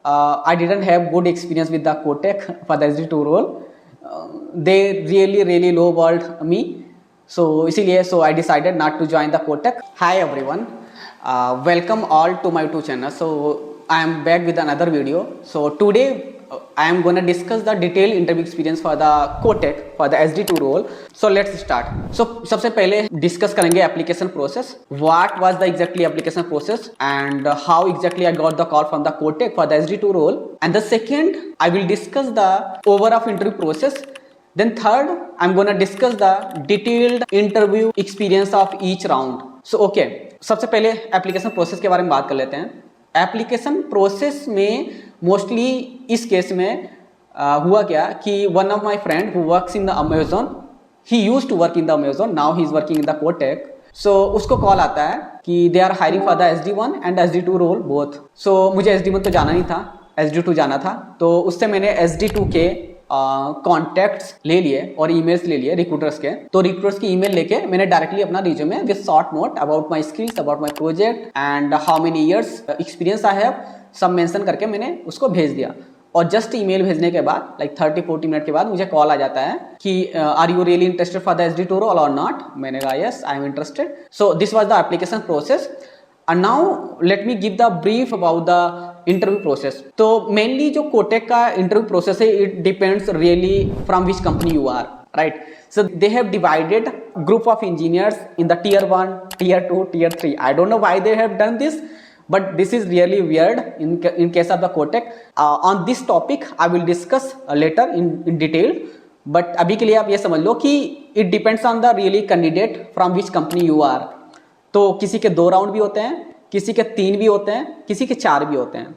I didn't have good experience with the Kotak for the SD2 role. They really lowballed me. So इसीलिए I decided not to join the Kotak. Hi everyone, welcome all to my YouTube channel. So I am back with another video. So today I am gonna discuss the detailed interview experience for the Kotak for the SD2 role. So let's start. So सबसे पहले discuss करेंगे application process. What was the exactly application process and how exactly I got the call from the Kotak for the SD2 role. And the second, I will discuss the overall interview process. Then third, I'm gonna discuss the detailed interview experience of each round. So okay, सबसे पहले application process के बारे में बात कर लेते हैं. Application process में मोस्टली इस केस में हुआ क्या कि one of my friend who works in the Amazon, he used to work in the Amazon, now he is working in the Kotak. So उसको कॉल आता है कि they are hiring for the SD1 and SD2 role both. So मुझे SD1 तो जाना नहीं था, SD2 जाना था. तो उससे मैंने SD2 के कॉन्टैक्ट्स ले लिए और ईमेल्स ले लिए रिक्रूटर्स के. तो रिक्रूटर्स की ईमेल लेके मैंने डायरेक्टली अपना resume with short note about my skills, about my project and how many years experience I have सब मेंशन करके मैंने उसको भेज दिया. और जस्ट ईमेल भेजने के बाद लाइक 30-40 मिनट के बाद मुझे कॉल आ जाता है कि are you really interested for the SD2 role और नॉट. मैंने कहा yes I am interested. So this was the application process. And now let me give the brief about the interview process. तो mainly जो कोटेक का interview process है, it depends really from which company you are, right? So they have divided group of engineers in the tier 1, tier 2, tier 3. I don't know why they have done this, but this is really weird in case of the Kotak. On this topic I will discuss later in detail. But अभी के लिए आप ये समझ लो कि it depends on the really candidate from which company you are. तो किसी के 2 राउंड भी होते हैं, किसी के 3 भी होते हैं, किसी के 4 भी होते हैं.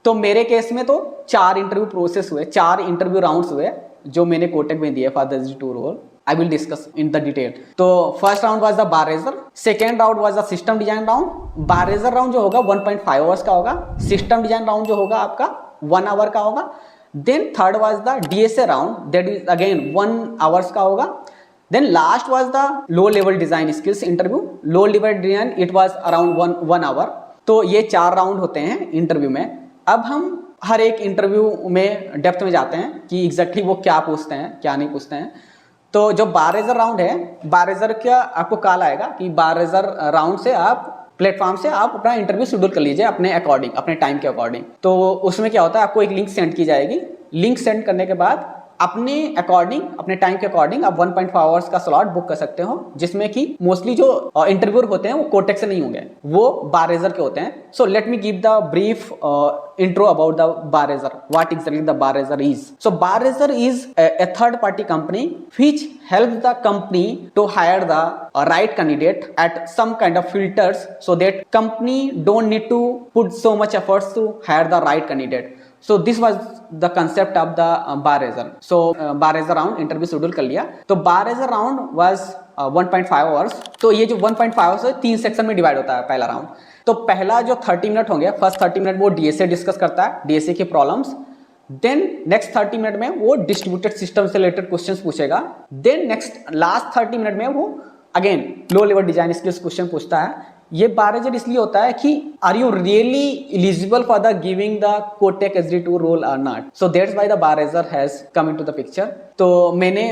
तो मेरे केस में तो 4 इंटरव्यू प्रोसेस हुए, 4 इंटरव्यू राउंड्स हुए जो मैंने कोटेक में दिए for the SD2 role. I will discuss in the detail. तो first round was the bar raiser, second round was the system design round. Bar raiser round जो होगा 1.5 आवर्स का होगा. सिस्टम डिजाइन राउंड जो होगा आपका 1 आवर का होगा. Then third was the DSA round, that is again 1 hours का होगा. Then last was the low level design skills interview. Low level design it was around one hour. तो ये 4 round होते हैं इंटरव्यू में. अब हम हर एक इंटरव्यू में डेप्थ में जाते हैं कि एग्जैक्टली वो क्या पूछते हैं क्या नहीं पूछते हैं. तो जो बार रेजर राउंड है, बार रेजर का आपको कॉल आएगा कि बार रेजर राउंड से आप प्लेटफॉर्म से आप अपना इंटरव्यू शेड्यूल कर लीजिए अपने अकॉर्डिंग, अपने टाइम के अकॉर्डिंग. तो उसमें क्या होता है, आपको एक लिंक सेंड की जाएगी. लिंक सेंड करने के बाद अपने अकॉर्डिंग, अपने टाइम के अकॉर्डिंग आप 1.5 आवर्स का स्लॉट बुक कर सकते हो, जिसमें कि मोस्टली जो इंटरव्यूअर होते हैं वो कोटेक से नहीं होंगे, वो बार रेजर के होते हैं. So let me give the brief intro about the bar raiser, what exactly the bar raiser is. So bar raiser is a third party company which helps the company to hire the right candidate at some kind of filters, so that company don't need to put so much efforts to hire the right candidate. So this was the concept of the bar raiser. So bar raiser round interview schedule कर लिया. तो bar raiser round was 1.5 hours. तो ये जो 1.5 hours है 3 section में divide होता है पहला राउंड. तो पहला जो 30 मिनट होंगे, फर्स्ट 30 मिनट वो DSA डिस्कस करता है, DSA की प्रॉब्लम्स. देन नेक्स्ट 30 मिनट में वो डिस्ट्रीब्यूटेड सिस्टम से रिलेटेड क्वेश्चंस पूछेगा. देन नेक्स्ट लास्ट 30 मिनट में वो again low level design skills question पूछता है. ये बार रेजर इसलिए होता है कि are you really eligible for the giving the Kotak SD2 role और not. So that's why the bar raiser has come into the picture. तो मैंने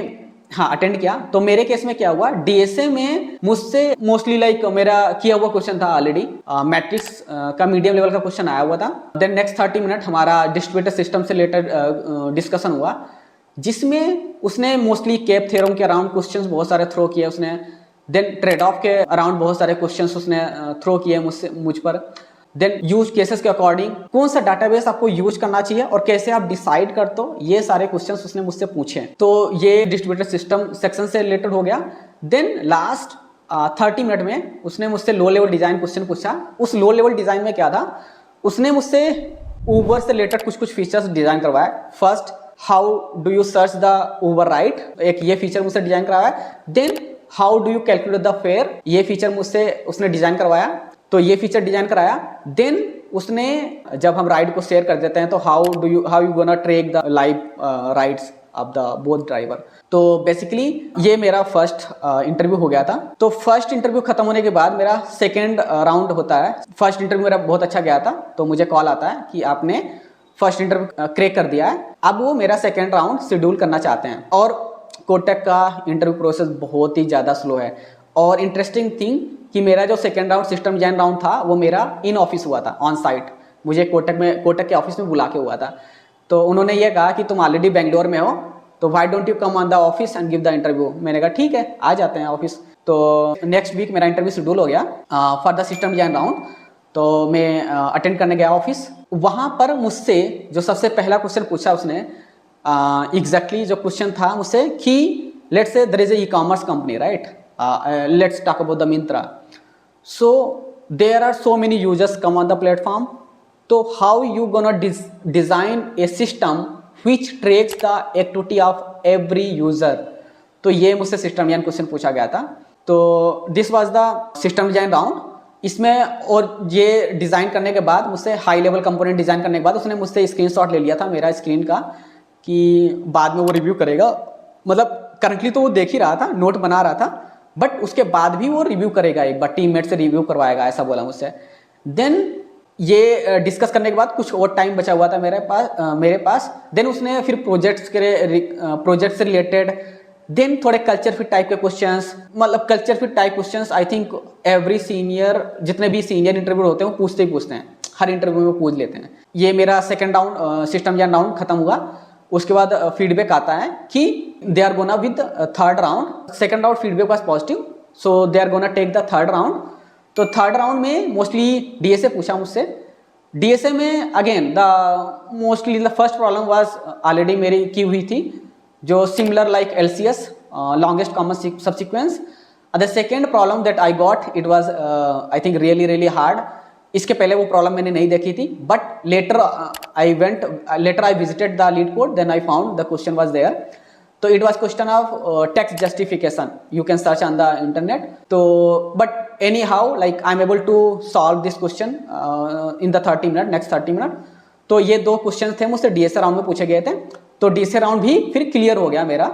अटेंड किया. तो मेरे केस में क्या हुआ, DSA में मुझसे मोस्टली लाइक मेरा किया हुआ क्वेश्चन था ऑलरेडी, मैट्रिक्स का मीडियम लेवल का क्वेश्चन आया हुआ था. देन नेक्स्ट 30 मिनट हमारा डिस्ट्रीब्यूटेड सिस्टम से रिलेटेड डिस्कशन हुआ, जिसमें उसने मोस्टली केप थ्योरम के अराउंड क्वेश्चंस बहुत सारे थ्रो किए उसने. देन ट्रेड ऑफ के अराउंड बहुत सारे क्वेश्चंस उसने थ्रो किए मुझ पर. देन यूज केसेस के अकॉर्डिंग कौन सा डाटाबेस आपको यूज करना चाहिए और कैसे आप डिसाइड करते हो, ये सारे क्वेश्चंस उसने मुझसे पूछे. तो ये डिस्ट्रीब्यूटेड सिस्टम सेक्शन से रिलेटेड हो गया. देन लास्ट 30 मिनट में उसने मुझसे लो लेवल डिजाइन क्वेश्चन पूछा. उस लो लेवल डिजाइन में क्या था, उसने मुझसे ऊबर से रिलेटेड कुछ फीचर्स डिजाइन करवाया. First, how do you search the Uber right, एक ये फीचर मुझसे डिजाइन करवाया. Then how do you calculate the fare, ये फीचर मुझसे उसने डिजाइन करवाया. तो ये फीचर डिजाइन कराया. देन उसने जब हम राइड को शेयर कर देते हैं तो how you gonna track the live rides of the both driver. तो बेसिकली ये मेरा फर्स्ट इंटरव्यू हो गया था. तो फर्स्ट इंटरव्यू खत्म होने के बाद मेरा सेकेंड राउंड होता है. फर्स्ट इंटरव्यू मेरा बहुत अच्छा गया था. तो मुझे कॉल आता है कि आपने फर्स्ट इंटरव्यू क्रैक कर दिया है, अब वो मेरा सेकेंड राउंड शेड्यूल करना चाहते हैं। और कोटक का इंटरव्यू प्रोसेस बहुत ही ज़्यादा स्लो है। और इंटरेस्टिंग थिंग कि मेरा जो second round system design round था वो मेरा इन ऑफिस हुआ था, ऑन साइट। मुझे कोटक के ऑफिस में बुला के हुआ था। तो उन्होंने ये कहा कि तुम ऑलरेडी बेंगलोर में हो, तो why don't you come on the office and give the interview. मैंने कहा ठीक है, आ जाते हैं ऑफिस। तो नेक्स्ट वीक मेरा इंटरव्यू शेड्यूल हो गया for the system design round. तो मैं अटेंड करने गया ऑफिस। वहाँ पर मुझसे जो सबसे पहला क्वेश्चन पूछा उसने, एग्जैक्टली जो क्वेश्चन था मुझसे कि let's say there is a e-commerce company, right, let's talk about the Myntra. So there are so many users come on the platform, तो how you gonna design a system which tracks the activity of every user. तो ये मुझसे system design question पूछा गया था। तो this was the system design round. इसमें और ये डिज़ाइन करने के बाद मुझसे हाई लेवल कंपोनेंट डिज़ाइन करने के बाद उसने मुझसे स्क्रीनशॉट ले लिया था मेरा स्क्रीन का कि बाद में वो रिव्यू करेगा। मतलब करंटली तो वो देख ही रहा था, नोट बना रहा था, बट उसके बाद भी वो रिव्यू करेगा, एक बार टीममेट से रिव्यू करवाएगा, ऐसा बोला मुझसे। देन ये डिस्कस करने के बाद कुछ और टाइम बचा हुआ था मेरे पास। देन उसने फिर प्रोजेक्ट से रिलेटेड, देन थोड़े कल्चर फिट टाइप के क्वेश्चंस, मतलब culture fit type questions I think every senior, जितने भी सीनियर इंटरव्यू होते हैं वो पूछते ही पूछते हैं, हर इंटरव्यू में पूछ लेते हैं। ये मेरा second round system design round खत्म हुआ। उसके बाद फीडबैक आता है कि they are gonna with third round. Second round feedback was positive, so they are gonna take the third round. तो थर्ड राउंड में मोस्टली डीएसए पूछा मुझसे। डीएसए में again the mostly the first problem was already मेरी की हुई थी, जो similar like LCS, longest common subsequence. The second problem that I got, it was I think really hard. इसके पहले वो प्रॉब्लम मैंने नहीं देखी थी, but later I visited the LeetCode, then I found the question was there. तो it was question of text justification, you can search on the internet. तो but any how like I am able to solve this question in the 30 minute, next 30 minute. तो ये दो question थे मुझसे DSA round में पूछे गए थे। तो डीएसए राउंड भी फिर क्लियर हो गया मेरा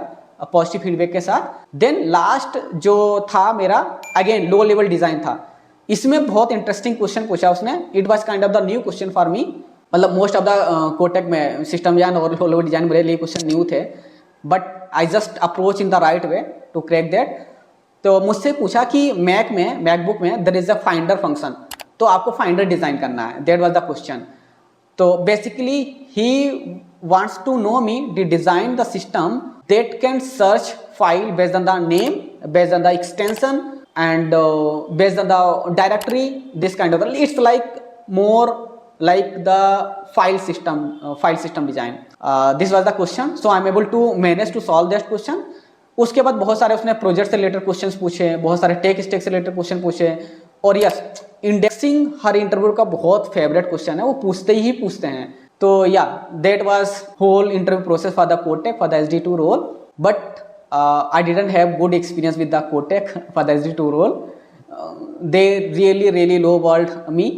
पॉजिटिव फीडबैक के साथ। देन लास्ट जो था मेरा अगेन लो लेवल डिजाइन था। इसमें बहुत इंटरेस्टिंग क्वेश्चन पूछा उसने। It was kind of the new question for me, मतलब मोस्ट ऑफ द कोटेक में सिस्टम डिजाइन और लो लेवल डिजाइन मेरे लिए क्वेश्चन न्यू थे, but I just approach in the right way to crack that. तो मुझसे पूछा कि मैकबुक में there is a finder function, तो आपको फाइंडर डिजाइन करना है, दैट वाज द क्वेश्चन। तो basically he wants to know me to design the system that can search file based on the name, based on the extension, and based on the directory, this kind of, it's like more like the file system design. This was the question, so I'm able to manage to solve that question. उसके बाद बहुत सारे उसने project से related questions पूछे, बहुत सारे tech stack से रिलेटेड क्वेश्चन पूछे। और यस, इंडेक्सिंग हर इंटरव्यू का बहुत फेवरेट क्वेश्चन है, वो पूछते ही पूछते हैं। तो yeah that was whole interview process for the Kotak for the SD2 role, but I didn't have good experience with the Kotak for the SD2 role. They really lowballed me,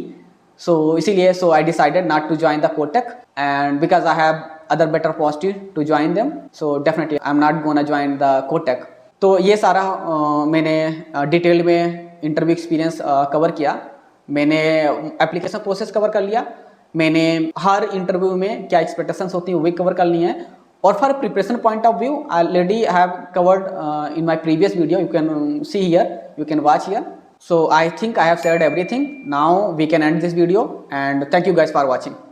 so इसीलिए I decided not to join the Kotak, and because I have other better opportunity to join them, so definitely I'm not gonna join the Kotak. तो ये सारा मैंने detail में interview experience cover किया। मैंने application process cover कर लिया, मैंने हर इंटरव्यू में क्या एक्सपेक्टेशंस होती है वो भी कवर कर ली हैं। और for preparation point of view already I have covered in my previous video, you can see here, you can watch here. So I think I have said everything. Now we can end this video, and thank you guys for watching.